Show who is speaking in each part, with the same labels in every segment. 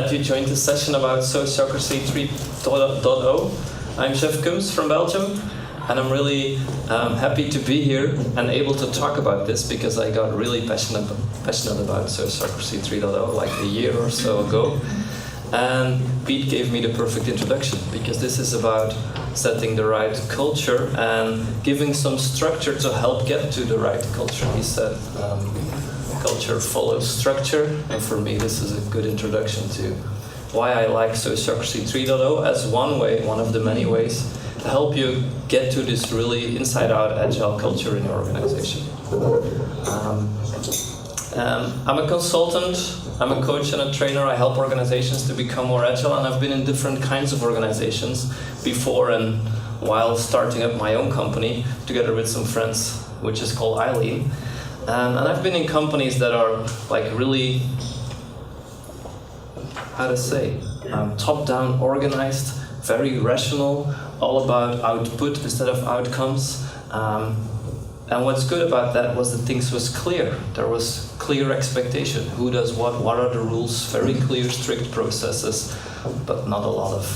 Speaker 1: glad you joined this session about Sociocracy 3.0. I'm Jef Cumps from Belgium, and I'm really happy to be here and able to talk about this because I got really passionate about Sociocracy 3.0 like a year or so ago. And Pete gave me the perfect introduction because this is about setting the right culture and giving some structure to help get to the right culture. He said culture follows structure, and for me this is a good introduction to why I like Sociocracy 3.0 as one of the many ways to help you get to this really inside-out agile culture in your organization. I'm a consultant, I'm a coach and a trainer. I help organizations to become more agile, and I've been in different kinds of organizations before and while starting up my own company together with some friends, which is called Eileen. And I've been in companies that are like really, top-down organized, very rational, all about output instead of outcomes. And what's good about that was that things was clear. There was clear expectation. Who does what are the rules, very clear, strict processes, but not a lot of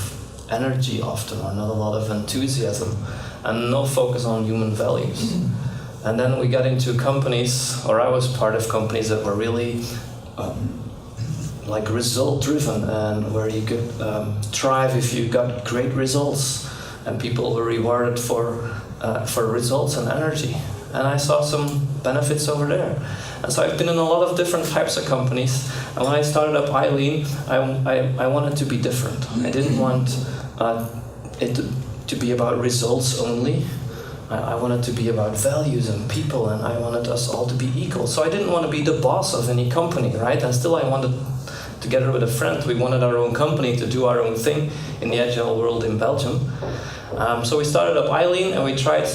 Speaker 1: energy often, or not a lot of enthusiasm, and no focus on human values. And then we got into companies, or I was part of companies that were really like result-driven, and where you could thrive if you got great results, and people were rewarded for results and energy. And I saw some benefits over there. And so I've been in a lot of different types of companies. And when I started up Eileen, I wanted to be different. I didn't want it to be about results only. I wanted to be about values and people, and I wanted us all to be equal. So I didn't want to be the boss of any company, right? And still I wanted, together with a friend, we wanted our own company to do our own thing in the agile world in Belgium. So we started up Eileen, and we tried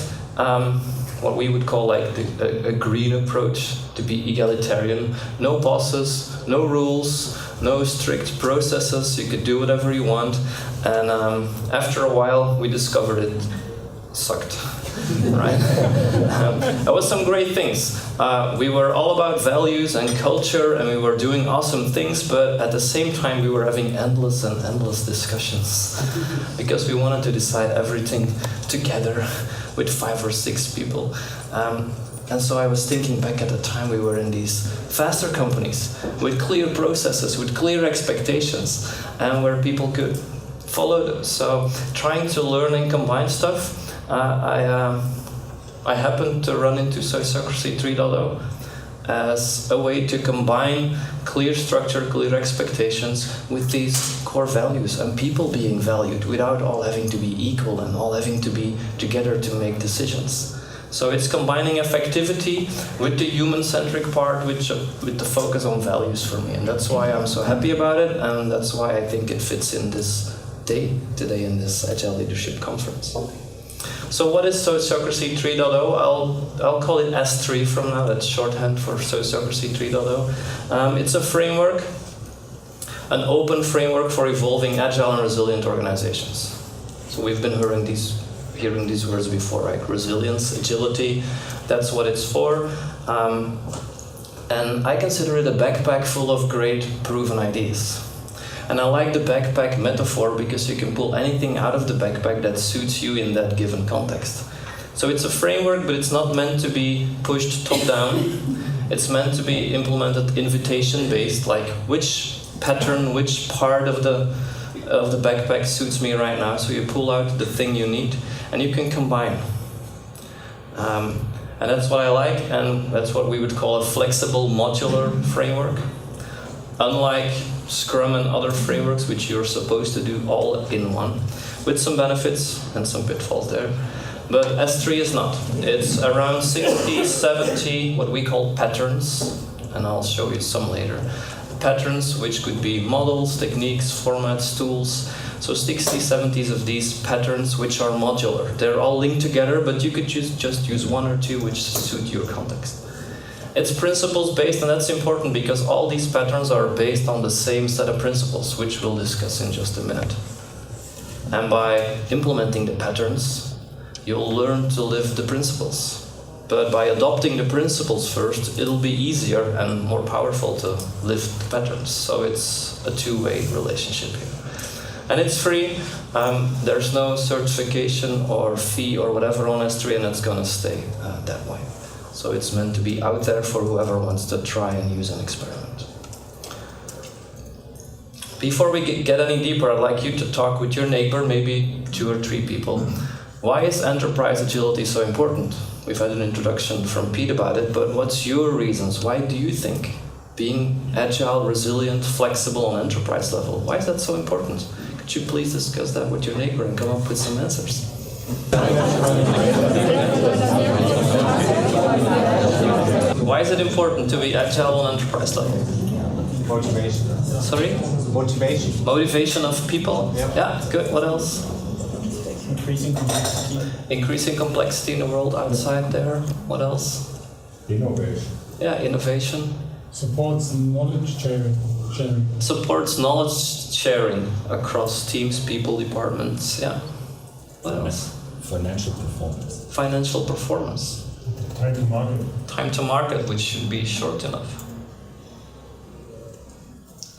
Speaker 1: what we would call like a green approach, to be egalitarian. No bosses, no rules, no strict processes. You could do whatever you want. And after a while, we discovered it sucked. Right? There was some great things. We were all about values and culture, and we were doing awesome things, but at the same time we were having endless discussions because we wanted to decide everything together with 5 or 6 people. And so I was thinking back at the time we were in these faster companies with clear processes, with clear expectations, and where people could follow them. So trying to learn and combine stuff, I happened to run into Sociocracy 3.0 as a way to combine clear structure, clear expectations with these core values and people being valued without all having to be equal and all having to be together to make decisions. So it's combining effectivity with the human-centric part, with the focus on values for me. And that's why I'm so happy about it, and that's why I think it fits in this day today in this Agile Leadership Conference. So what is Sociocracy 3.0? I'll call it S3 from now. That's shorthand for Sociocracy 3.0. It's a framework, an open framework for evolving agile and resilient organizations. So we've been hearing these words before, right? Resilience, agility, that's what it's for. And I consider it a backpack full of great proven ideas. And I like the backpack metaphor because you can pull anything out of the backpack that suits you in that given context. So it's a framework, but it's not meant to be pushed top down. It's meant to be implemented invitation-based, like which pattern, which part of the backpack suits me right now. So you pull out the thing you need, and you can combine. And that's what I like, and that's what we would call a flexible modular framework. Unlike Scrum and other frameworks, which you're supposed to do all in one, with some benefits and some pitfalls there. But S3 is not. It's around 60, 70, what we call patterns, and I'll show you some later. Patterns, which could be models, techniques, formats, tools. So 60, 70s of these patterns, which are modular. They're all linked together, but you could just use 1 or 2 which suit your context. It's principles based, and that's important because all these patterns are based on the same set of principles, which we'll discuss in just a minute. And by implementing the patterns, you'll learn to live the principles. But by adopting the principles first, it'll be easier and more powerful to lift patterns. So it's a two-way relationship here. And it's free. There's no certification or fee or whatever on S3, and it's going to stay that way. So it's meant to be out there for whoever wants to try and use an experiment. Before we get any deeper, I'd like you to talk with your neighbor, maybe 2 or 3 people. Why is enterprise agility so important? We've had an introduction from Pete about it, but what's your reasons? Why do you think being agile, resilient, flexible on enterprise level, why is that so important? Could you please discuss that with your neighbor and come up with some answers? Why is it important to be agile on enterprise level?
Speaker 2: Motivation.
Speaker 1: Sorry?
Speaker 2: Motivation.
Speaker 1: Motivation of people?
Speaker 2: Yep.
Speaker 1: Yeah, good. What else?
Speaker 2: Increasing complexity.
Speaker 1: Increasing complexity in the world outside there. What else?
Speaker 2: Innovation.
Speaker 1: Yeah, innovation.
Speaker 3: Supports knowledge sharing.
Speaker 1: Supports knowledge sharing across teams, people, departments. Yeah. What else?
Speaker 2: Financial performance.
Speaker 1: Financial performance.
Speaker 3: Time to market.
Speaker 1: Time to market, which should be short enough.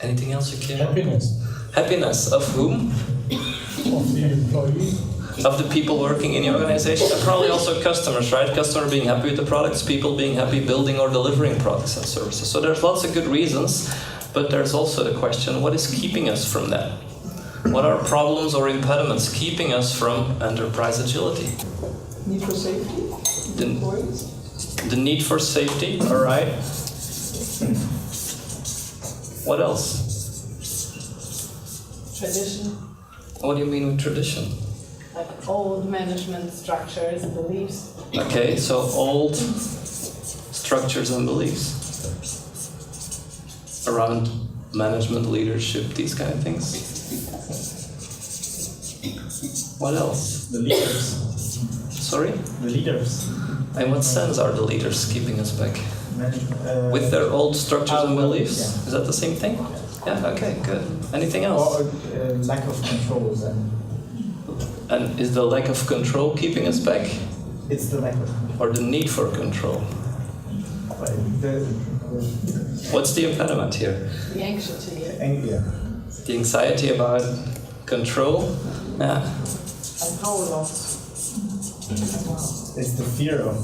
Speaker 1: Anything else you can?
Speaker 3: Happiness.
Speaker 1: Happiness of whom?
Speaker 3: Of the employee.
Speaker 1: Of the people working in the organization, and probably also customers, right? Customer being happy with the products, people being happy building or delivering products and services. So there's lots of good reasons, but there's also the question, what is keeping us from that? What are problems or impediments keeping us from enterprise agility?
Speaker 4: Need for safety? Employees?
Speaker 1: The need for safety, all right. What else?
Speaker 4: Tradition?
Speaker 1: What do you mean with tradition?
Speaker 4: Like old management structures, beliefs.
Speaker 1: Okay, so old structures and beliefs around management, leadership, these kind of things. What else?
Speaker 2: The leaders.
Speaker 1: Sorry?
Speaker 2: The leaders.
Speaker 1: In what sense are the leaders keeping us back? With their old structures and beliefs?
Speaker 2: Yeah.
Speaker 1: Is that the same thing? Yeah, okay, good. Anything else?
Speaker 2: Or lack of control.
Speaker 1: And is the lack of control keeping us back?
Speaker 2: It's the lack of control.
Speaker 1: Or the need for control? What's the impediment here?
Speaker 4: The anxiety.
Speaker 2: Yeah.
Speaker 1: The anxiety about control? Yeah.
Speaker 4: And power loss.
Speaker 2: It's the fear of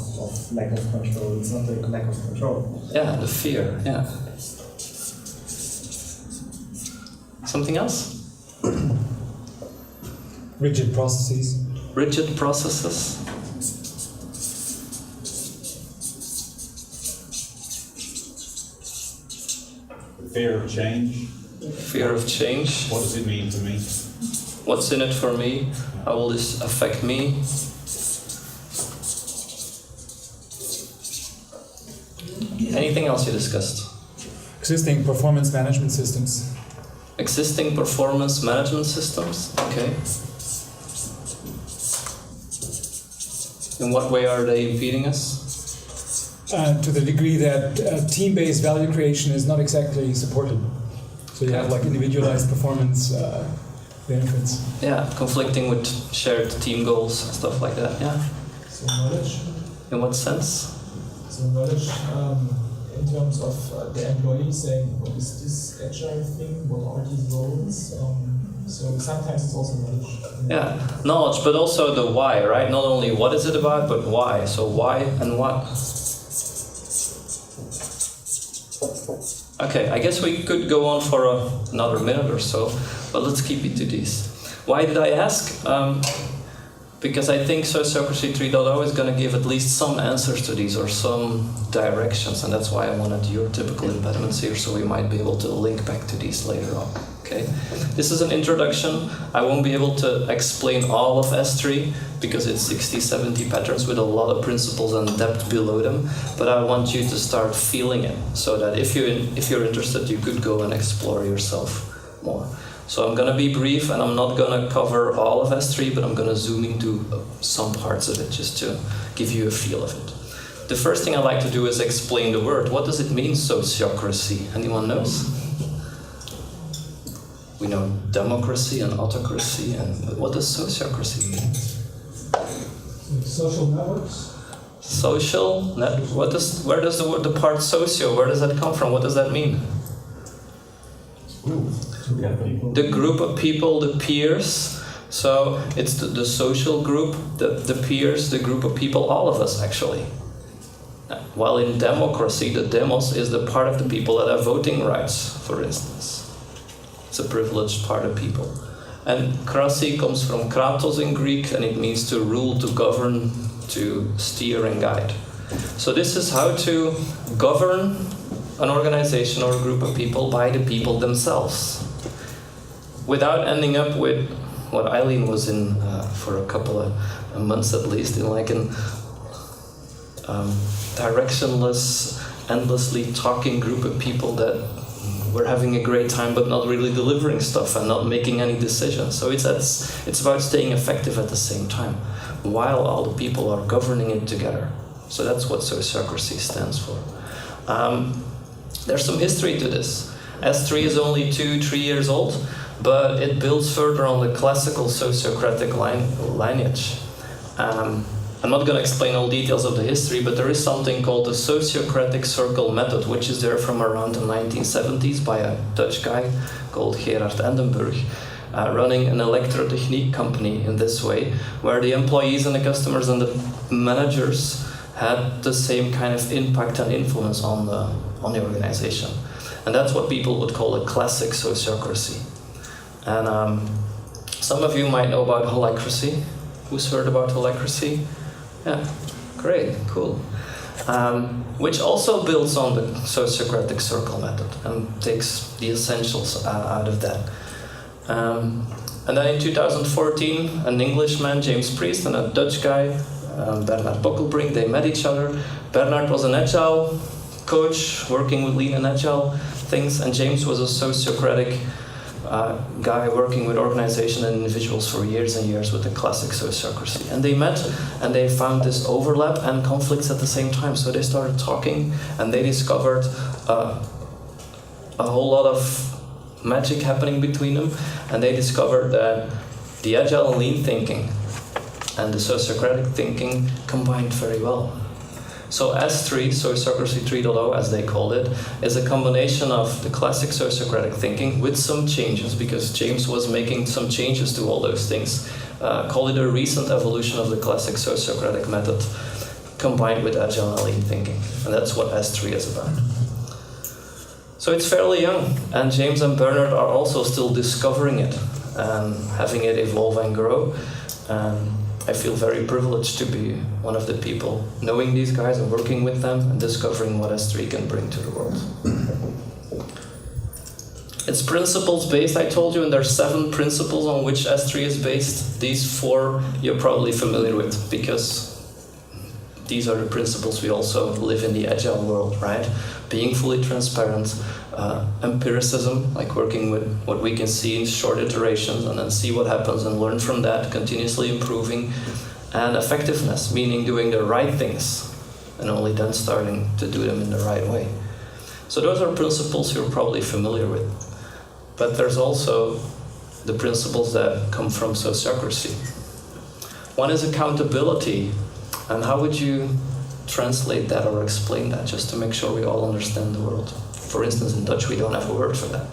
Speaker 2: lack of control. It's not the lack of control.
Speaker 1: Yeah, the fear, yeah. Something else?
Speaker 3: Rigid processes.
Speaker 1: Rigid processes.
Speaker 5: Fear of change.
Speaker 1: Fear of change.
Speaker 5: What does it mean to me?
Speaker 1: What's in it for me? How will this affect me? Anything else you discussed?
Speaker 3: Existing performance management systems.
Speaker 1: Existing performance management systems? Okay. In what way are they impeding us?
Speaker 3: To the degree that team-based value creation is not exactly supported. So you have like individualized performance benefits.
Speaker 1: Yeah, conflicting with shared team goals and stuff like that, yeah.
Speaker 6: So knowledge.
Speaker 1: In what sense?
Speaker 6: So knowledge in terms of the employee saying, what is this agile thing? What are these roles? So sometimes it's also knowledge.
Speaker 1: Yeah, knowledge, but also the why, right? Not only what is it about, but why. So why and what? Okay, I guess we could go on for another minute or so, but let's keep it to these. Why did I ask? Because I think Sociocracy 3.0 is going to give at least some answers to these or some directions, and that's why I wanted your typical impediments here, so we might be able to link back to these later on. Okay, this is an introduction. I won't be able to explain all of S3 because it's 60-70 patterns with a lot of principles and depth below them, but I want you to start feeling it so that if you're interested, you could go and explore yourself more. So I'm going to be brief and I'm not going to cover all of S3, but I'm going to zoom into some parts of it just to give you a feel of it. The first thing I like to do is explain the word. What does it mean, sociocracy? Anyone knows? We know democracy and autocracy, but what does sociocracy mean?
Speaker 6: Social networks.
Speaker 1: Social. Where does the part socio? Where does that come from? What does that mean? The group of people, the peers. So it's the social group, the peers, the group of people, all of us actually. While in democracy, the demos is the part of the people that have voting rights, for instance. It's a privileged part of people. And krasi comes from kratos in Greek, and it means to rule, to govern, to steer and guide. So this is how to govern an organization or a group of people by the people themselves, without ending up with what Eileen was in for a couple of months at least, in like an directionless, endlessly talking group of people that were having a great time but not really delivering stuff and not making any decisions. So it's about staying effective at the same time, while all the people are governing it together. So that's what Sociocracy stands for. There's some history to this. S3 is only 2-3 years old, but it builds further on the classical sociocratic lineage. I'm not going to explain all details of the history, but there is something called the Sociocratic Circle method, which is there from around the 1970s by a Dutch guy called Gerard Endenburg, running an electrotechnique company in this way, where the employees and the customers and the managers had the same kind of impact and influence on the organization. And that's what people would call a classic sociocracy. And some of you might know about holacracy. Who's heard about holacracy? Yeah, great, cool. Which also builds on the Sociocratic Circle method and takes the essentials out of that. And then in 2014, an Englishman, James Priest, and a Dutch guy, Bernard Bokkelbrink, they met each other. Bernard was an Agile coach working with Lean and Agile things, and James was a sociocratic guy working with organizations and individuals for years and years with the classic sociocracy. And they met and they found this overlap and conflicts at the same time. So they started talking and they discovered a whole lot of magic happening between them. And they discovered that the Agile and Lean thinking and the sociocratic thinking combined very well. So S3, Sociocracy 3.0 as they called it, is a combination of the classic sociocratic thinking with some changes, because James was making some changes to all those things. Call it a recent evolution of the classic sociocratic method combined with Agile and Lean thinking. And that's what S3 is about. So it's fairly young, and James and Bernard are also still discovering it and having it evolve and grow. I feel very privileged to be one of the people knowing these guys and working with them and discovering what S3 can bring to the world. It's principles based, I told you, and there's 7 principles on which S3 is based. These 4 you're probably familiar with, because these are the principles we also live in the Agile world, right? Being fully transparent, empiricism, like working with what we can see in short iterations and then see what happens and learn from that, continuously improving, and effectiveness, meaning doing the right things and only then starting to do them in the right way. So those are principles you're probably familiar with. But there's also the principles that come from sociocracy. One is accountability. And how would you translate that or explain that, just to make sure we all understand the world? For instance, in Dutch we don't have a word for that.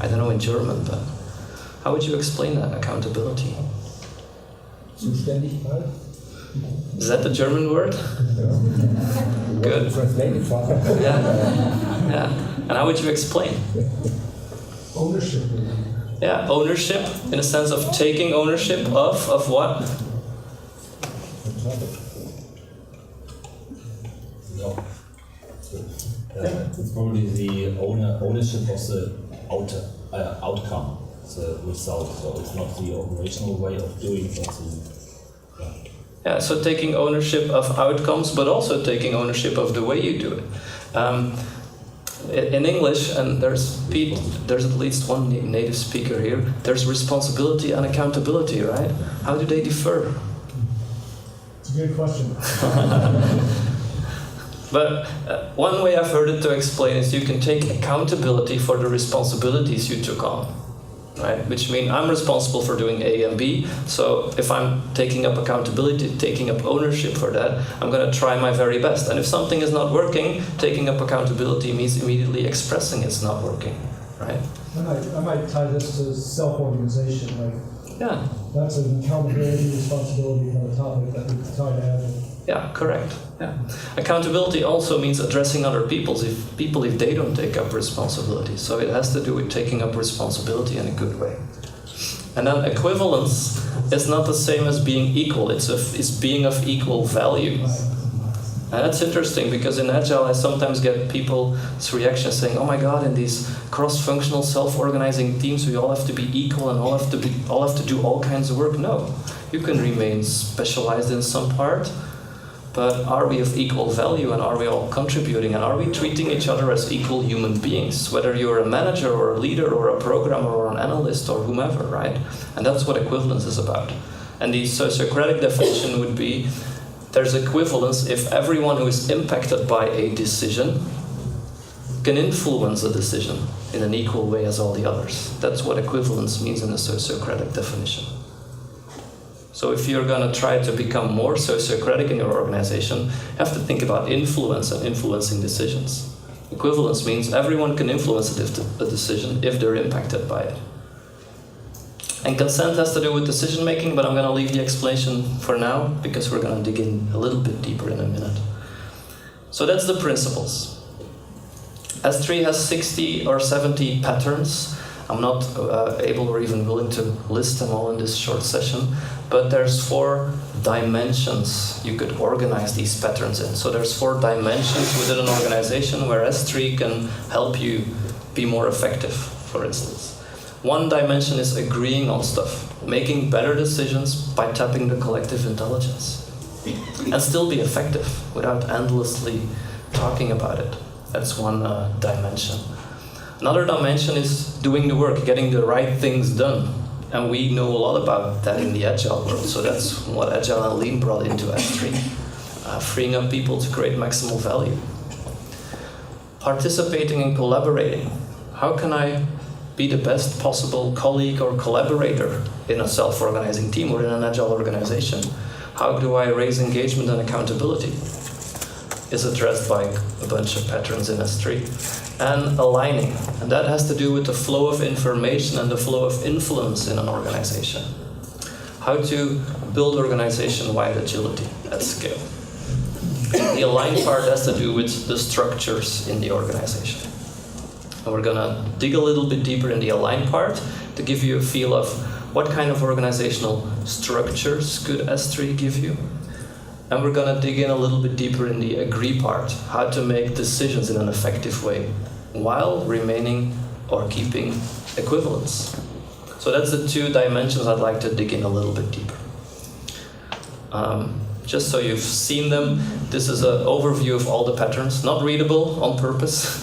Speaker 1: I don't know in German, but how would you explain that, accountability?
Speaker 7: Zuständigkeit.
Speaker 1: Is that the German word? Good. Yeah. And how would you explain?
Speaker 7: Ownership.
Speaker 1: Yeah, ownership, in a sense of taking ownership of what?
Speaker 8: It's probably the ownership of the outcome, the result. So it's not the operational way of doing something.
Speaker 1: Yeah, so taking ownership of outcomes, but also taking ownership of the way you do it. In English, and there's at least one native speaker here, there's responsibility and accountability, right? How do they differ?
Speaker 6: It's a good question.
Speaker 1: But one way I've heard it to explain is you can take accountability for the responsibilities you took on. right? Which means I'm responsible for doing A and B. So if I'm taking up accountability, taking up ownership for that, I'm going to try my very best. And if something is not working, taking up accountability means immediately expressing it's not working, right?
Speaker 7: I might tie this to self-organization. Like,
Speaker 1: Yeah.
Speaker 7: that's an accountability responsibility on a topic that we tie to having.
Speaker 1: Yeah, correct. Yeah. Accountability also means addressing other people if they don't take up responsibility. So it has to do with taking up responsibility in a good way. And then equivalence is not the same as being equal. It's being of equal value. And that's interesting because in Agile I sometimes get people's reactions saying, "Oh my God, in these cross-functional self-organizing teams we all have to be equal and all have to do all kinds of work." No, you can remain specialized in some part. But are we of equal value and are we all contributing and are we treating each other as equal human beings? Whether you're a manager or a leader or a programmer or an analyst or whomever, right? And that's what equivalence is about. And the Sociocratic definition would be there's equivalence if everyone who is impacted by a decision can influence a decision in an equal way as all the others. That's what equivalence means in the Sociocratic definition. So if you're going to try to become more sociocratic in your organization, you have to think about influence and influencing decisions. Equivalence means everyone can influence a decision if they're impacted by it. And consent has to do with decision making, but I'm going to leave the explanation for now because we're going to dig in a little bit deeper in a minute. So that's the principles. S3 has 60 or 70 patterns. I'm not able or even willing to list them all in this short session, but there's 4 dimensions you could organize these patterns in. So there's 4 dimensions within an organization where S3 can help you be more effective, for instance. One dimension is agreeing on stuff, making better decisions by tapping the collective intelligence, and still be effective without endlessly talking about it. That's one dimension. Another dimension is doing the work, getting the right things done. And we know a lot about that in the Agile world. So that's what Agile and Lean brought into S3. Freeing up people to create maximal value. Participating and collaborating. How can I be the best possible colleague or collaborator in a self-organizing team or in an Agile organization? How do I raise engagement and accountability? Is addressed by a bunch of patterns in S3. And aligning, and that has to do with the flow of information and the flow of influence in an organization. How to build organization-wide agility at scale. The align part has to do with the structures in the organization. And we're gonna dig a little bit deeper in the align part to give you a feel of what kind of organizational structures could S3 give you. And we're going to dig in a little bit deeper in the agree part, how to make decisions in an effective way while remaining or keeping equivalence. So that's the 2 dimensions I'd like to dig in a little bit deeper. Just so you've seen them, this is an overview of all the patterns, not readable on purpose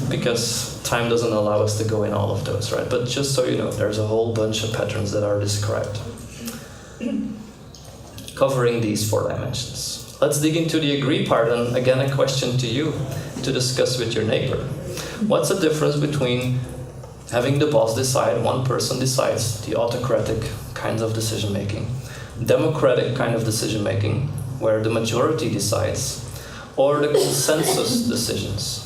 Speaker 1: because time doesn't allow us to go in all of those, right? But just so you know, there's a whole bunch of patterns that are described, covering these 4 dimensions. Let's dig into the agree part, and again a question to you to discuss with your neighbor. What's the difference between having the boss decide, one person decides, the autocratic kinds of decision making, democratic kind of decision making, where the majority decides, or the consensus decisions?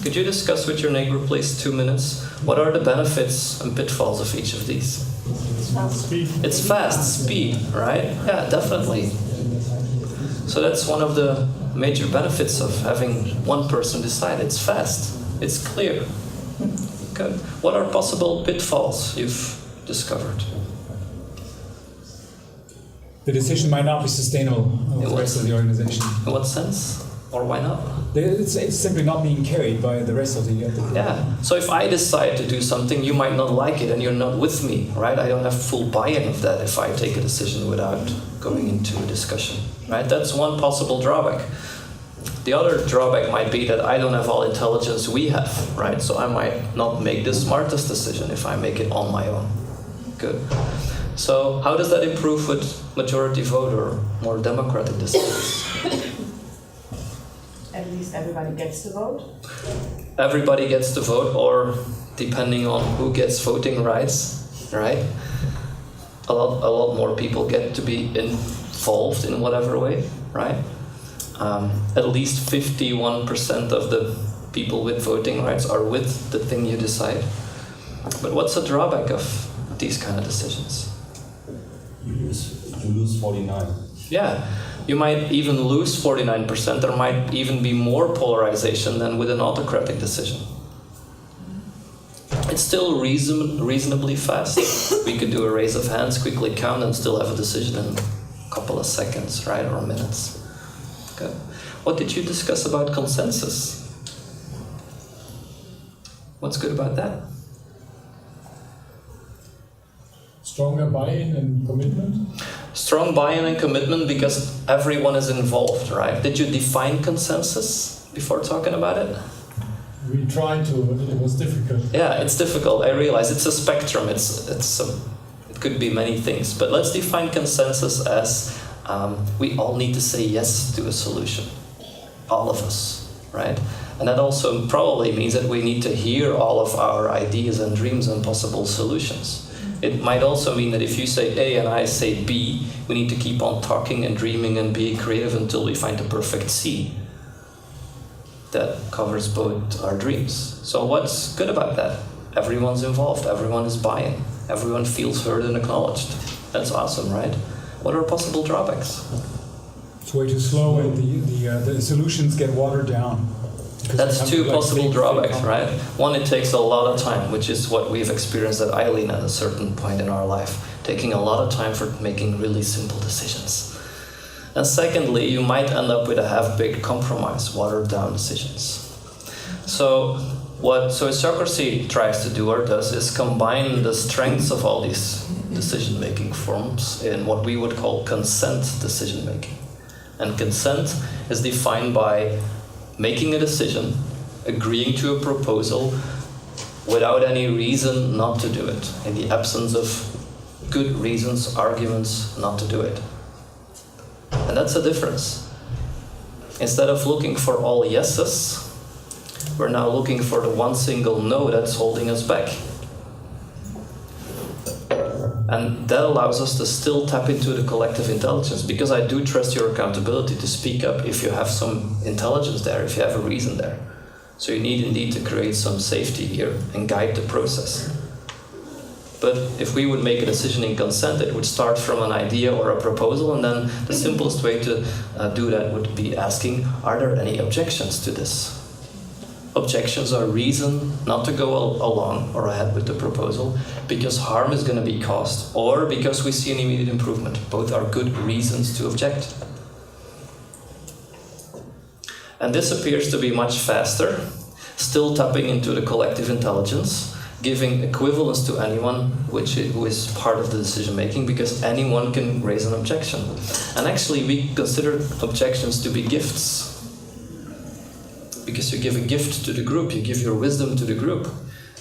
Speaker 1: Could you discuss with your neighbor, please, 2 minutes? What are the benefits and pitfalls of each of these? It's fast, speed, right? Yeah, definitely. So that's one of the major benefits of having one person decide. It's fast, it's clear. Good. What are possible pitfalls you've discovered?
Speaker 3: The decision might not be sustainable for the rest of the organization.
Speaker 1: In what sense? Or why not?
Speaker 3: It's simply not being carried by the rest of the group.
Speaker 1: Yeah. So if I decide to do something, you might not like it and you're not with me, right? I don't have full buy-in of that if I take a decision without going into a discussion, right? That's one possible drawback. The other drawback might be that I don't have all intelligence we have, right? So I might not make the smartest decision if I make it on my own. Good. So how does that improve with majority vote or more democratic decisions?
Speaker 4: At least everybody gets to vote.
Speaker 1: Everybody gets to vote, or depending on who gets voting rights, right? A lot more people get to be involved in whatever way, right? At least 51% of the people with voting rights are with the thing you decide. But what's the drawback of these kind of decisions?
Speaker 8: You lose 49.
Speaker 1: Yeah, you might even lose 49%. There might even be more polarization than with an autocratic decision. It's still reasonably fast. We could do a raise of hands, quickly count, and still have a decision in a couple of seconds, right, or minutes. Okay. What did you discuss about consensus? What's good about that?
Speaker 7: Stronger buy-in and commitment.
Speaker 1: Strong buy-in and commitment because everyone is involved, right? Did you define consensus before talking about it?
Speaker 7: We tried to, but it was difficult.
Speaker 1: Yeah, it's difficult. I realize it's a spectrum. It could be many things. But let's define consensus as we all need to say yes to a solution. All of us, right? And that also probably means that we need to hear all of our ideas and dreams and possible solutions. It might also mean that if you say A and I say B, we need to keep on talking and dreaming and being creative until we find the perfect C that covers both our dreams. So what's good about that? Everyone's involved, everyone is buying, everyone feels heard and acknowledged. That's awesome, right? What are possible drawbacks?
Speaker 3: It's way too slow, and the solutions get watered down.
Speaker 1: That's two possible drawbacks, right? One, it takes a lot of time, which is what we've experienced at Eileen at a certain point in our life, taking a lot of time for making really simple decisions. And secondly, you might end up with a half-baked compromise, watered-down decisions. So what Sociocracy tries to do or does is combine the strengths of all these decision-making forms in what we would call consent decision-making. And consent is defined by making a decision, agreeing to a proposal without any reason not to do it, in the absence of good reasons, arguments not to do it. And that's a difference. Instead of looking for all yeses, we're now looking for the one single no that's holding us back. And that allows us to still tap into the collective intelligence, because I do trust your accountability to speak up if you have some intelligence there, if you have a reason there. So you need indeed to create some safety here and guide the process. But if we would make a decision in consent, it would start from an idea or a proposal, and then the simplest way to do that would be asking, are there any objections to this? Objections are reason not to go along or ahead with the proposal because harm is going to be caused, or because we see an immediate improvement. Both are good reasons to object. And this appears to be much faster, still tapping into the collective intelligence, giving equivalence to anyone who is part of the decision making, because anyone can raise an objection. And actually we consider objections to be gifts. Because you give a gift to the group, you give your wisdom to the group.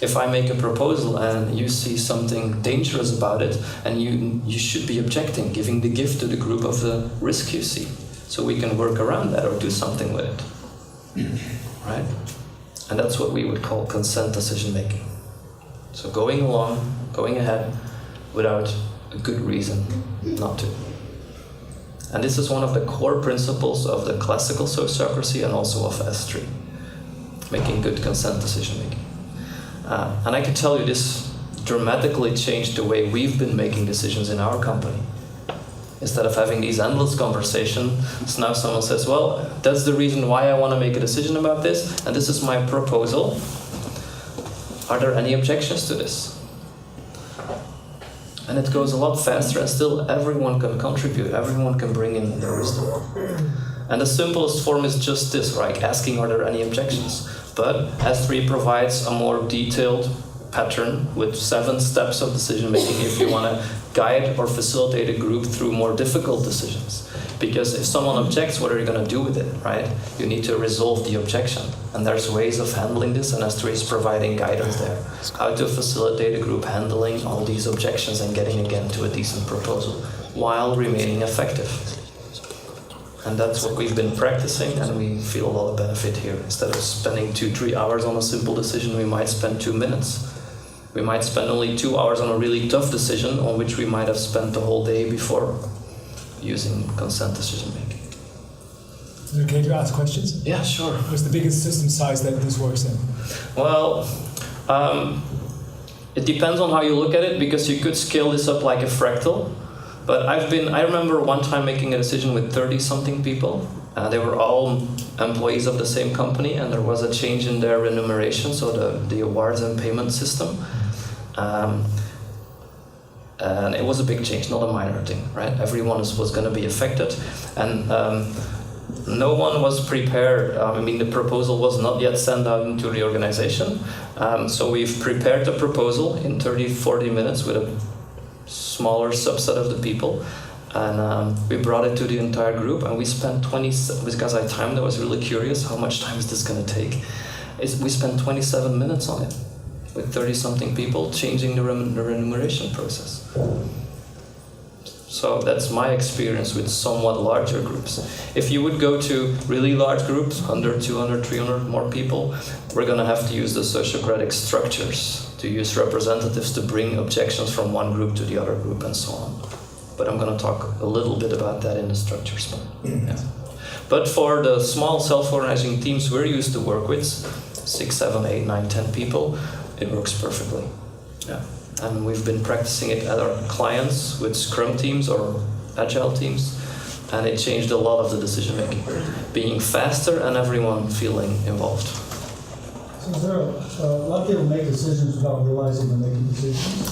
Speaker 1: If I make a proposal and you see something dangerous about it, and you should be objecting, giving the gift to the group of the risk you see, so we can work around that or do something with it, right? And that's what we would call consent decision making. So going along, going ahead, without a good reason not to. And this is one of the core principles of the classical sociocracy and also of S3, making good consent decision making. And I can tell you this dramatically changed the way we've been making decisions in our company. Instead of having these endless conversations, now someone says, well, that's the reason why I want to make a decision about this, and this is my proposal. Are there any objections to this? And it goes a lot faster, and still everyone can contribute, everyone can bring in their wisdom. And the simplest form is just this, right? Asking, are there any objections? But S3 provides a more detailed pattern with 7 steps of decision making if you want to guide or facilitate a group through more difficult decisions. Because if someone objects, what are you going to do with it, right? You need to resolve the objection. And there's ways of handling this, and S3 is providing guidance there. How to facilitate a group handling all these objections and getting again to a decent proposal while remaining effective. And that's what we've been practicing, and we feel a lot of benefit here. Instead of spending 2-3 hours on a simple decision, we might spend 2 minutes. We might spend only 2 hours on a really tough decision on which we might have spent the whole day before using consent decision making.
Speaker 3: Is it okay to ask questions?
Speaker 1: Yeah, sure.
Speaker 3: What's the biggest system size that this works in?
Speaker 1: Well, it depends on how you look at it, because you could scale this up like a fractal. But I remember one time making a decision with 30-something people. They were all employees of the same company, and there was a change in their remuneration, so the awards and payment system. And it was a big change, not a minor thing, right? Everyone was going to be affected. And no one was prepared. I mean, the proposal was not yet sent out into the organization. So we've prepared the proposal in 30-40 minutes with a smaller subset of the people, and we brought it to the entire group, and we spent because I timed, I was really curious, how much time is this going to take? We spent 27 minutes on it with 30-something people, changing the remuneration process. So that's my experience with somewhat larger groups. If you would go to really large groups, 100, 200, 300 more people, we're going to have to use the sociocratic structures, to use representatives to bring objections from one group to the other group and so on. But I'm going to talk a little bit about that in the structures part. Yeah. But for the small self-organizing teams we're used to work with, 6, 7, 8, 9, 10 people, it works perfectly. Yeah. And we've been practicing it at our clients with Scrum teams or Agile teams, and it changed a lot of the decision making, being faster and everyone feeling involved.
Speaker 7: So there a lot of people make decisions without realizing they're making decisions.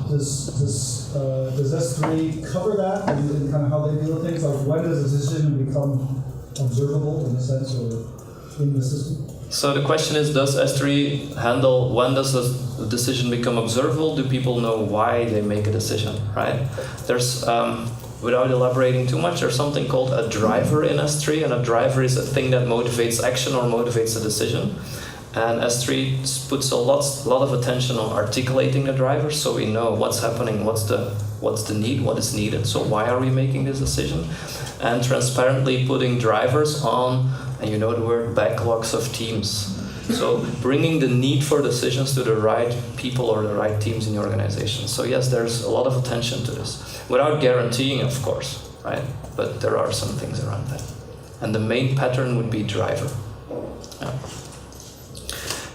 Speaker 7: Does S3 cover that and kind of how they deal with things? Like, when does a decision become observable in a sense, or in the system?
Speaker 1: So the question is, does S3 handle when does a decision become observable? Do people know why they make a decision, right? There's, without elaborating too much, there's something called a driver in S3, and a driver is a thing that motivates action or motivates a decision. And S3 puts a lot of attention on articulating the driver, so we know what's happening, what's the need, what is needed, so why are we making this decision? And transparently putting drivers on, and you know the word, backlogs of teams. So bringing the need for decisions to the right people or the right teams in the organization. So yes, there's a lot of attention to this, without guaranteeing, of course, right? But there are some things around that. And the main pattern would be driver. Yeah.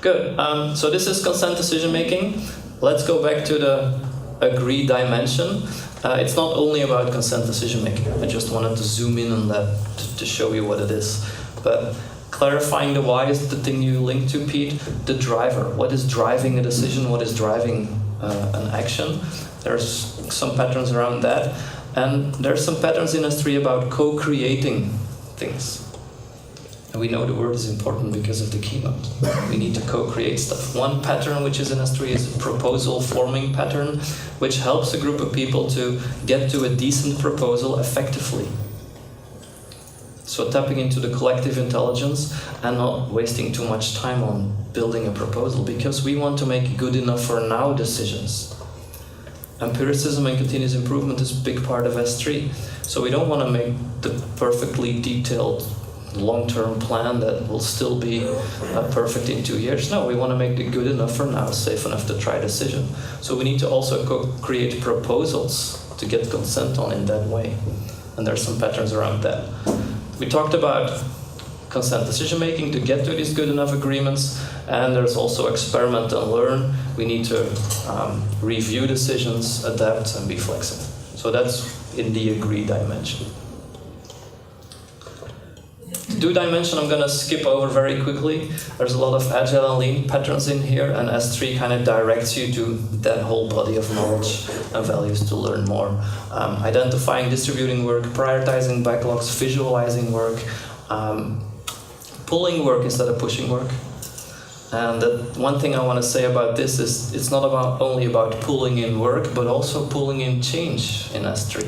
Speaker 1: Good. So this is consent decision making. Let's go back to the agree dimension. It's not only about consent decision making. I just wanted to zoom in on that to show you what it is. But clarifying the why is the thing you link to, Pete. The driver. What is driving a decision? What is driving an action? There's some patterns around that. And there's some patterns in S3 about co-creating things. And we know the word is important because of the keynote. We need to co-create stuff. One pattern which is in S3 is a proposal forming pattern, which helps a group of people to get to a decent proposal effectively. So tapping into the collective intelligence and not wasting too much time on building a proposal, because we want to make good enough for now decisions. Empiricism and continuous improvement is a big part of S3. So we don't want to make the perfectly detailed long-term plan that will still be perfect in 2 years. No, we want to make it good enough for now, safe enough to try a decision. So we need to also create proposals to get consent on in that way. And there's some patterns around that. We talked about consent decision making to get to these good enough agreements, and there's also experiment and learn. We need to review decisions, adapt, and be flexible. So that's in the agree dimension. Do dimension, I'm going to skip over very quickly. There's a lot of agile and lean patterns in here, and S3 kind of directs you to that whole body of knowledge and values to learn more. Identifying, distributing work, prioritizing backlogs, visualizing work, pulling work instead of pushing work. And that one thing I want to say about this is it's not only about pulling in work, but also pulling in change in S3.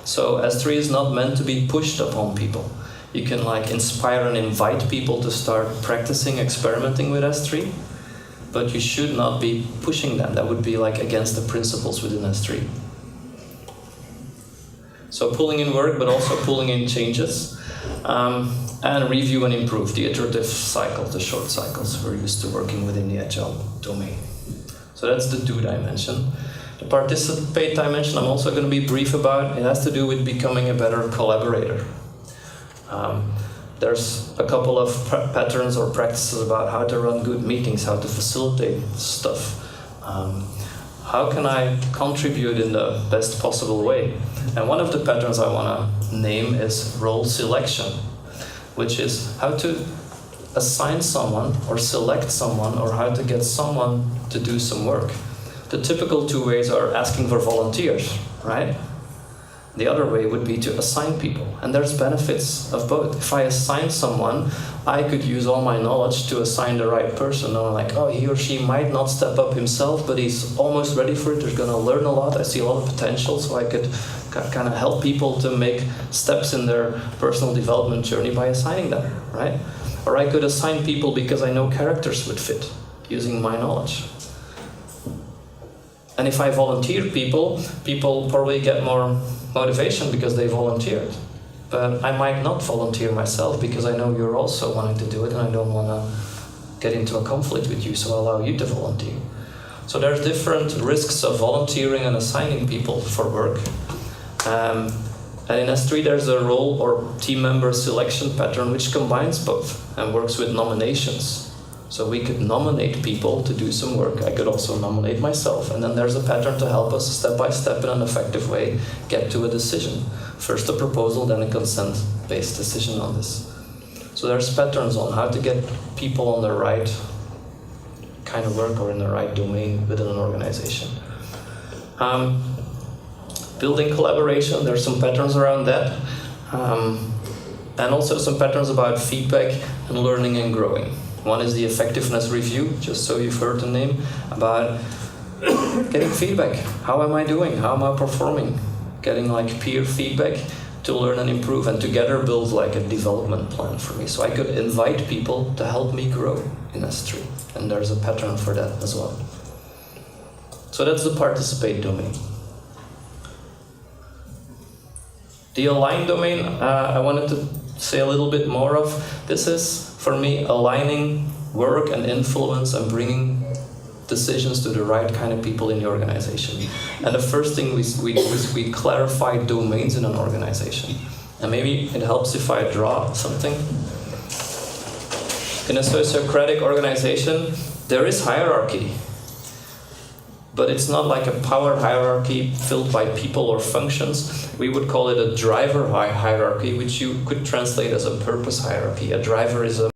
Speaker 1: So S3 is not meant to be pushed upon people. You can inspire and invite people to start practicing, experimenting with S3, but you should not be pushing them. That would be against the principles within S3. So pulling in work, but also pulling in changes. And review and improve the iterative cycle, the short cycles we're used to working within the Agile domain. So that's the do dimension. The participate dimension I'm also going to be brief about. It has to do with becoming a better collaborator. There's a couple of patterns or practices about how to run good meetings, how to facilitate stuff. How can I contribute in the best possible way? And one of the patterns I want to name is role selection, which is how to assign someone or select someone or how to get someone to do some work. The typical two ways are asking for volunteers, right? The other way would be to assign people, and there's benefits of both. If I assign someone, I could use all my knowledge to assign the right person. And I'm like, oh, he or she might not step up himself, but he's almost ready for it. They're going to learn a lot. I see a lot of potential, so I could kind of help people to make steps in their personal development journey by assigning them, right? Or I could assign people because I know characters would fit, using my knowledge. And if I volunteer people probably get more motivation because they volunteered. But I might not volunteer myself because I know you're also wanting to do it and I don't want to get into a conflict with you, so I'll allow you to volunteer. So there's different risks of volunteering and assigning people for work. And in S3 there's a role or team member selection pattern which combines both and works with nominations. So we could nominate people to do some work. I could also nominate myself. And then there's a pattern to help us step by step in an effective way get to a decision. First a proposal, then a consent-based decision on this. So there's patterns on how to get people on the right kind of work or in the right domain within an organization. Building collaboration, there's some patterns around that. And also some patterns about feedback and learning and growing. One is the effectiveness review, just so you've heard the name, about getting feedback. How am I doing? How am I performing? Getting like peer feedback to learn and improve and together build like a development plan for me. So I could invite people to help me grow in S3. And there's a pattern for that as well. So that's the participate domain. The align domain, I wanted to say a little bit more of. This is, for me, aligning work and influence and bringing decisions to the right kind of people in the organization. And the first thing we do is we clarify domains in an organization. And maybe it helps if I draw something. In a sociocratic organization, there is hierarchy. But it's not like a power hierarchy filled by people or functions. We would call it a driver hierarchy, which you could translate as a purpose hierarchy. A driver is a